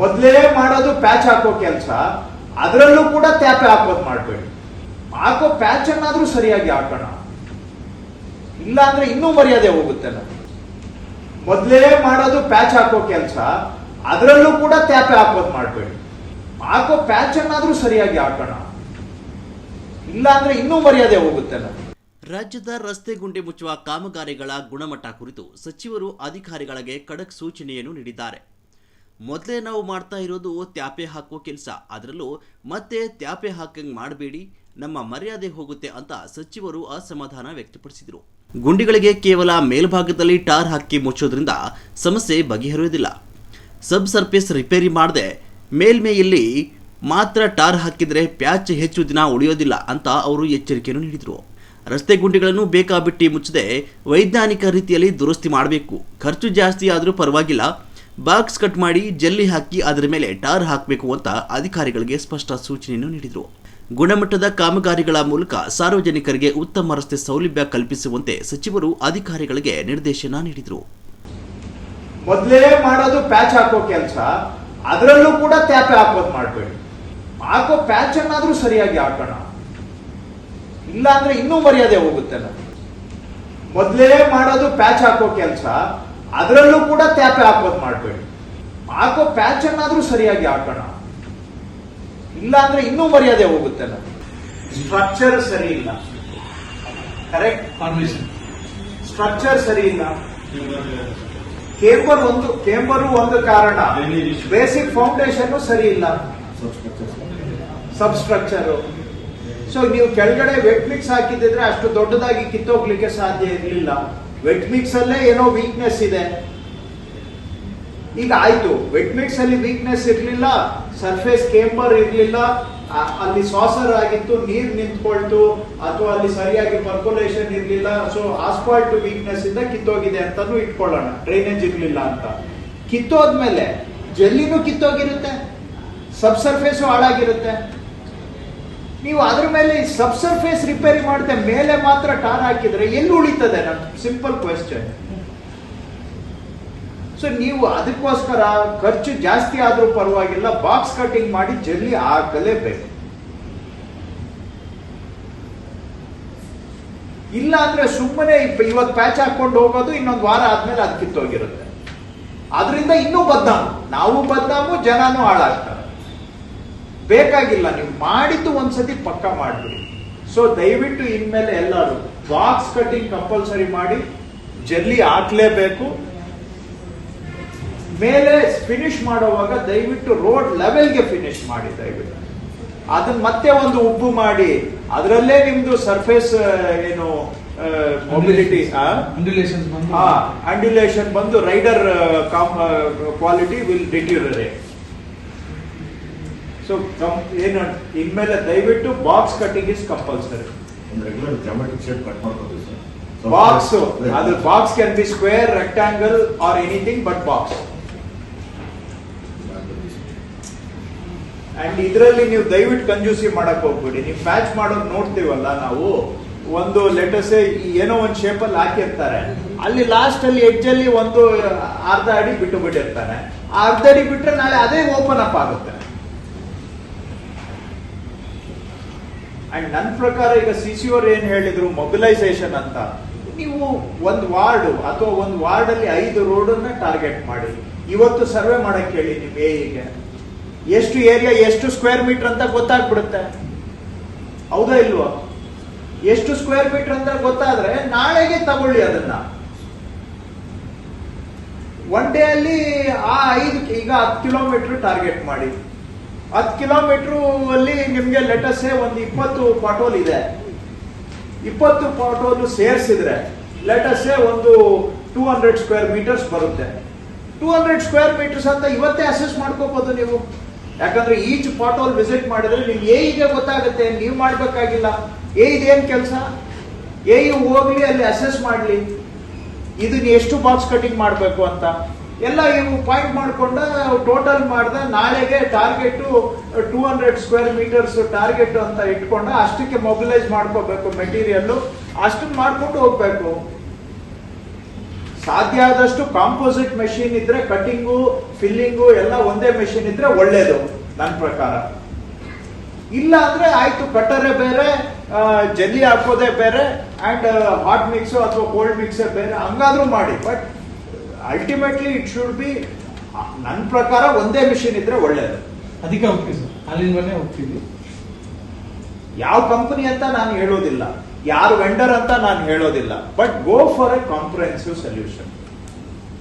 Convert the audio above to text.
ಮೊದಲೇ ಮಾಡೋದು ಪ್ಯಾಚ್ ಹಾಕೋ ಕೆಲಸ, ಅದರಲ್ಲೂ ಕೂಡ ತ್ಯಾಪೆ ಹಾಕೋದು ಮಾಡಬೇಡಿ. ಹಾಕೋ ಪ್ಯಾಚ್ ಅನ್ನಾದ್ರೂ ಸರಿಯಾಗಿ ಹಾಕೋಣ, ಇಲ್ಲ ಅಂದ್ರೆ ಇನ್ನೂ ಮರ್ಯಾದೆ ಹೋಗುತ್ತೆ. ಮೊದಲೇ ಮಾಡೋದು ಪ್ಯಾಚ್ ಹಾಕೋ ಕೆಲಸ, ಅದರಲ್ಲೂ ಕೂಡ ತ್ಯಾಪೆ ಹಾಕೋದು ಮಾಡಬೇಡಿ. ಹಾಕೋ ಪ್ಯಾಚ್ ಅನ್ನಾದ್ರೂ ಸರಿಯಾಗಿ ಹಾಕೋಣ, ಇಲ್ಲ ಅಂದ್ರೆ ಇನ್ನೂ ಮರ್ಯಾದೆ ಹೋಗುತ್ತೆ. ರಾಜ್ಯದ ರಸ್ತೆ ಗುಂಡಿ ಮುಚ್ಚುವ ಕಾಮಗಾರಿಗಳ ಗುಣಮಟ್ಟ ಕುರಿತು ಸಚಿವರು ಅಧಿಕಾರಿಗಳಿಗೆ ಖಡಕ್ ಸೂಚನೆಯನ್ನು ನೀಡಿದ್ದಾರೆ. ಮೊದಲೇ ನಾವು ಮಾಡ್ತಾ ಇರೋದು ತ್ಯಾಪೆ ಹಾಕುವ ಕೆಲಸ, ಅದರಲ್ಲೂ ಮತ್ತೆ ತ್ಯಾಪೆ ಹಾಕಂಗೆ ಮಾಡಬೇಡಿ, ನಮ್ಮ ಮರ್ಯಾದೆ ಹೋಗುತ್ತೆ ಅಂತ ಸಚಿವರು ಅಸಮಾಧಾನ ವ್ಯಕ್ತಪಡಿಸಿದರು. ಗುಂಡಿಗಳಿಗೆ ಕೇವಲ ಮೇಲ್ಭಾಗದಲ್ಲಿ ಟಾರ್ ಹಾಕಿ ಮುಚ್ಚೋದ್ರಿಂದ ಸಮಸ್ಯೆ ಬಗೆಹರಿಯುವುದಿಲ್ಲ. ಸಬ್ ಸರ್ಫೇಸ್ ರಿಪೇರಿ ಮಾಡದೆ ಮೇಲ್ಮೆಯಲ್ಲಿ ಮಾತ್ರ ಟಾರ್ ಹಾಕಿದರೆ ಪ್ಯಾಚ್ ಹೆಚ್ಚು ದಿನ ಉಳಿಯೋದಿಲ್ಲ ಅಂತ ಅವರು ಎಚ್ಚರಿಕೆಯನ್ನು ನೀಡಿದರು. ರಸ್ತೆ ಗುಂಡಿಗಳನ್ನು ಬೇಕಾಬಿಟ್ಟಿ ಮುಚ್ಚದೆ ವೈಜ್ಞಾನಿಕ ರೀತಿಯಲ್ಲಿ ದುರಸ್ತಿ ಮಾಡಬೇಕು. ಖರ್ಚು ಜಾಸ್ತಿ ಆದರೂ ಪರವಾಗಿಲ್ಲ, ಬಾಕ್ಸ್ ಕಟ್ ಮಾಡಿ ಜಲ್ಲಿ ಹಾಕಿ ಅದರ ಮೇಲೆ ಟಾರ್ ಹಾಕಬೇಕು ಅಂತ ಅಧಿಕಾರಿಗಳಿಗೆ ಸ್ಪಷ್ಟ ಸೂಚನೆಯನ್ನು ನೀಡಿದರು. ಗುಣಮಟ್ಟದ ಕಾಮಗಾರಿಗಳ ಮೂಲಕ ಸಾರ್ವಜನಿಕರಿಗೆ ಉತ್ತಮ ರಸ್ತೆ ಸೌಲಭ್ಯ ಕಲ್ಪಿಸುವಂತೆ ಸಚಿವರು ಅಧಿಕಾರಿಗಳಿಗೆ ನಿರ್ದೇಶನ ನೀಡಿದರು. ಮೊದಲೇ ಮಾಡೋದು ಪ್ಯಾಚ್ ಹಾಕೋ ಕೆಲಸ, ಅದರಲ್ಲೂ ಕೂಡ ತ್ಯಾಪೆ ಹಾಕೋದು ಮಾಡಬೇಡಿ. ಹಾಕೋ ಪ್ಯಾಚ್ ಅನ್ನಾದ್ರೂ ಸರಿಯಾಗಿ ಹಾಕೋಣ, ಇಲ್ಲ ಅಂದ್ರೆ ಇನ್ನೂ ಮರ್ಯಾದೆ ಹೋಗುತ್ತೆ. ಮೊದಲೇ ಮಾಡೋದು ಪ್ಯಾಚ್ ಹಾಕೋ ಕೆಲಸ, ಅದರಲ್ಲೂ ಕೂಡ ತ್ಯಾಪೆ ಹಾಕೋದು ಮಾಡಬೇಡಿ. ಹಾಕೋ ಪ್ಯಾಚ್ ಅನ್ನಾದ್ರೂ ಸರಿಯಾಗಿ ಹಾಕೋಣ, ಇಲ್ಲ ಅಂದ್ರೆ ಇನ್ನೂ ಮರ್ಯಾದೆ ಹೋಗುತ್ತೆ. ಸ್ಟ್ರಕ್ಚರ್ ಸರಿ ಇಲ್ಲ, ಕರೆಕ್ಟ್ ಫಾರ್ಮೇಶನ್ ಸ್ಟ್ರಕ್ಚರ್ ಸರಿ ಇಲ್ಲ. ಕೇಂಬರು ಒಂದು ಕಾರಣ, ಬೇಸಿಕ್ ಫೌಂಡೇಶನ್ ಸರಿ ಇಲ್ಲ, ಸಬ್ ಸ್ಟ್ರಕ್ಚರ್. ಸೊ ನೀವು ಕೆಳಗಡೆ ವೆಟ್ ಮಿಕ್ಸ್ ಹಾಕಿದ್ರೆ ಅಷ್ಟು ದೊಡ್ಡದಾಗಿ ಕಿತ್ತೋಗ್ಲಿಕ್ಕೆ ಸಾಧ್ಯ ಇರಲಿಲ್ಲ. ವೆಟ್ ಮಿಕ್ಸ್ ಅಲ್ಲೇ ಏನೋ ವೀಕ್ನೆಸ್ ಇದೆ. ಈಗ ಆಯ್ತು, ವೆಟ್ ಮಿಕ್ಸ್ ಅಲ್ಲಿ ವೀಕ್ನೆಸ್ ಇರ್ಲಿಲ್ಲ, ಸರ್ಫೇಸ್ ಕೇಂಬರ್ ಇರ್ಲಿಲ್ಲ, ಅಲ್ಲಿ ಸಾಸರ್ ಆಗಿತ್ತು, ನೀರ್ ನಿಂತ್ಕೊಳ್ತು, ಅಥವಾ ಅಲ್ಲಿ ಸರಿಯಾಗಿ ಪರ್ಕೊಲೇಷನ್ ಇರ್ಲಿಲ್ಲ. ಸೊ ಆಸ್ಫಾಲ್ಟ್ ವೀಕ್ನೆಸ್ ಇಂದ ಕಿತ್ತೋಗಿದೆ ಅಂತಾನು ಇಟ್ಕೊಳ್ಳೋಣ, ಡ್ರೈನೇಜ್ ಇರ್ಲಿಲ್ಲ ಅಂತ. ಕಿತ್ತೋದ್ಮೇಲೆ ಜಲ್ಲಿನೂ ಕಿತ್ತೋಗಿರುತ್ತೆ, ಸಬ್ ಸರ್ಫೇಸ್ ಹಾಳಾಗಿರುತ್ತೆ. ನೀವು ಅದ್ರ ಮೇಲೆ ಸಬ್ ಸರ್ಫೇಸ್ ರಿಪೇರಿ ಮಾಡದೆ ಮೇಲೆ ಮಾತ್ರ ಟಾರ್ ಹಾಕಿದ್ರೆ ಎಲ್ಲಿ ಉಳಿತದೆ? ನನ್ನ ಸಿಂಪಲ್ ಕ್ವೆಶ್ಚನ್. ಸೊ ನೀವು ಅದಕ್ಕೋಸ್ಕರ ಖರ್ಚು ಜಾಸ್ತಿ ಆದ್ರೂ ಪರವಾಗಿಲ್ಲ, ಬಾಕ್ಸ್ ಕಟಿಂಗ್ ಮಾಡಿ ಜಲ್ಲಿ ಹಾಕಲೇಬೇಕು. ಇಲ್ಲ ಅಂದ್ರೆ ಸುಮ್ಮನೆ ಇವತ್ತು ಪ್ಯಾಚ್ ಹಾಕೊಂಡು ಹೋಗೋದು, ಇನ್ನೊಂದು ವಾರ ಆದ್ಮೇಲೆ ಅದು ಕಿತ್ತೋಗಿರುತ್ತೆ. ಆದ್ರಿಂದ ಇನ್ನೂ ಬದ್ನಾಮು, ನಾವು ಬದ್ನಾಮು, ಜನನೂ ಹಾಳಾಗ್ತಾರೆ. ಬೇಕಾಗಿಲ್ಲ, ನೀವು ಮಾಡಿದ್ದು ಒಂದ್ಸತಿ ಪಕ್ಕ ಮಾಡ್ಬಿಡಿ. ಸೊ ದಯವಿಟ್ಟು ಇನ್ಮೇಲೆ ಎಲ್ಲರೂ ಬಾಕ್ಸ್ ಕಟಿಂಗ್ ಕಂಪಲ್ಸರಿ ಮಾಡಿ, ಜಲ್ಲಿ ಹಾಕ್ಲೇಬೇಕು. ಮೇಲೆ ಫಿನಿಶ್ ಮಾಡುವಾಗ ದಯವಿಟ್ಟು ರೋಡ್ ಲೆವೆಲ್ಗೆ ಫಿನಿಶ್ ಮಾಡಿ. ದಯವಿಟ್ಟು ಅದನ್ನ ಮತ್ತೆ ಒಂದು ಉಬ್ಬು ಮಾಡಿ, ಅದರಲ್ಲೇ ನಿಮ್ದು ಸರ್ಫೇಸ್ ಏನು ಮೊಬಿಲಿಟಿ ಅಂಡ್ಯುಲೇಷನ್ ಬಂದು rider quality will deteriorate. So ಏನು ಇನ್ಮೇಲೆ ದಯವಿಟ್ಟು box cutting is compulsory. Box ಅದು box can be square, rectangle or anything but box. And ಇದರಲ್ಲಿ ನೀವು ದಯವಿಟ್ಟು ಕಂಜೂಸಿ ಮಾಡಕ್ ಹೋಗ್ಬೇಡಿ. ನೀವು ಪ್ಯಾಚ್ ಮಾಡೋದು ನೋಡ್ತೀವಲ್ಲ ನಾವು, ಒಂದು ಲೆಟರ್ಸೇ ಏನೋ ಒಂದು ಶೇಪ್ ಅಲ್ಲಿ ಹಾಕಿರ್ತಾರೆ, ಅಲ್ಲಿ ಲಾಸ್ಟ್ ಅಲ್ಲಿ ಎಡ್ಜ್ ಅಲ್ಲಿ ಒಂದು ಅರ್ಧ ಅಡಿ ಬಿಟ್ಟು ಬಿಟ್ಟಿರ್ತಾನೆ. ಆ ಅರ್ಧ ಅಡಿ ಬಿಟ್ರೆ ನಾಳೆ ಅದೇ ಓಪನ್ ಅಪ್ ಆಗುತ್ತೆ. ಅಂಡ್ ನನ್ನ ಪ್ರಕಾರ ಈಗ CC ಅವರು ಏನ್ ಹೇಳಿದ್ರು, ಮೊಬಿಲೈಸೇಷನ್ ಅಂತ. ನೀವು ಒಂದು ವಾರ್ಡ್ ಅಥವಾ ಒಂದು ವಾರ್ಡ್ ಅಲ್ಲಿ 5 ರೋಡ್ ಅನ್ನ ಟಾರ್ಗೆಟ್ ಮಾಡಿ ಇವತ್ತು ಸರ್ವೆ ಮಾಡಕ್ ಹೇಳಿ ನಿಮ್ ಎಗೆ. ಎಷ್ಟು ಏರಿಯಾ, ಎಷ್ಟು ಸ್ಕ್ವೇರ್ ಮೀಟರ್ ಅಂತ ಗೊತ್ತಾಗ್ಬಿಡುತ್ತೆ, ಹೌದಾ ಇಲ್ವಾ? ಎಷ್ಟು ಸ್ಕ್ವೇರ್ ಮೀಟರ್ ಅಂತ ಗೊತ್ತಾದ್ರೆ ನಾಳೆಗೆ ತಗೊಳ್ಳಿ ಅದನ್ನ. ಒನ್ ಡೇ ಅಲ್ಲಿ ಆ 5 ಈಗ 10 ಕಿಲೋಮೀಟರ್ ಟಾರ್ಗೆಟ್ ಮಾಡಿ. 10 ಕಿಲೋಮೀಟರ್ ಅಲ್ಲಿ ನಿಮ್ಗೆ ಲೆಟರ್ಸೇ ಒಂದು 20 ಪಾಟೋಲ್ ಇದೆ. 20 ಪಾಟೋಲ್ ಸೇರಿಸಿದ್ರೆ ಲೆಟರ್ಸೇ ಒಂದು 200 ಸ್ಕ್ವೇರ್ ಮೀಟರ್ಸ್ ಬರುತ್ತೆ. 200 ಸ್ಕ್ವೇರ್ ಮೀಟರ್ಸ್ ಅಂತ ಇವತ್ತೇ ಅಸೆಸ್ ಮಾಡ್ಕೋಬಹುದು ನೀವು. ಯಾಕಂದ್ರೆ ಈಚ್ ಪಾಟೋಲ್ ವಿಸಿಟ್ ಮಾಡಿದ್ರೆ ನಿಮ್ಗೆ ಎಗೆ ಗೊತ್ತಾಗುತ್ತೆ, ನೀವು ಮಾಡ್ಬೇಕಾಗಿಲ್ಲ. ಇದೇನ್ ಕೆಲಸ, ಹೋಗ್ಲಿ ಅಲ್ಲಿ ಅಸೆಸ್ ಮಾಡ್ಲಿ, ಇದನ್ನ ಎಷ್ಟು ಬಾಕ್ಸ್ ಕಟಿಂಗ್ ಮಾಡ್ಬೇಕು ಅಂತ ಎಲ್ಲ ಇವು ಪಾಯಿಂಟ್ ಮಾಡ್ಕೊಂಡ ಟೋಟಲ್ ಮಾಡ್ದ. ನಾಳೆಗೆ ಟಾರ್ಗೆಟ್ 200 ಸ್ಕ್ವೇರ್ ಮೀಟರ್ಸ್ ಟಾರ್ಗೆಟ್ ಅಂತ ಇಟ್ಕೊಂಡ ಅಷ್ಟಕ್ಕೆ ಮೊಬಿಲೈಸ್ ಮಾಡ್ಕೋಬೇಕು ಮೆಟೀರಿಯಲ್, ಅಷ್ಟನ್ನ ಮಾಡ್ಕೊಂಡು ಹೋಗ್ಬೇಕು. ಸಾಧ್ಯ ಆದಷ್ಟು ಕಾಂಪೋಸಿಟ್ ಮೆಷಿನ್ ಇದ್ರೆ ಕಟಿಂಗು ಫಿಲ್ಲಿಂಗು ಎಲ್ಲ ಒಂದೇ ಮೆಷಿನ್ ಇದ್ರೆ ಒಳ್ಳೇದು ನನ್ನ ಪ್ರಕಾರ. ಇಲ್ಲ ಅಂದ್ರೆ ಆಯ್ತು, ಕಟ್ಟರೆ ಬೇರೆ, ಜಲ್ಲಿ ಹಾಕೋದೇ ಬೇರೆ, ಅಂಡ್ ಹಾಟ್ ಮಿಕ್ಸ್ ಅಥವಾ ಕೋಲ್ಡ್ ಮಿಕ್ಸ್ ಬೇರೆ, ಹಂಗಾದ್ರೂ ಮಾಡಿ. But ultimately it should be, ನನ್ನ ಪ್ರಕಾರ ಒಂದೇ ಮಿಷಿನ್ ಇದ್ರೆ ಒಳ್ಳೇದು. ಅದಕ್ಕೆ ಹೋಗ್ತೀವಿ ಸರ್, ಅಲ್ಲಿಂದನೇ ಹೋಗ್ತೀವಿ. ಯಾವ ಕಂಪನಿ ಅಂತ ನಾನು ಹೇಳೋದಿಲ್ಲ, ಯಾರು ವೆಂಡರ್ ಅಂತ ನಾನು ಹೇಳೋದಿಲ್ಲ, but go for A comprehensive solution.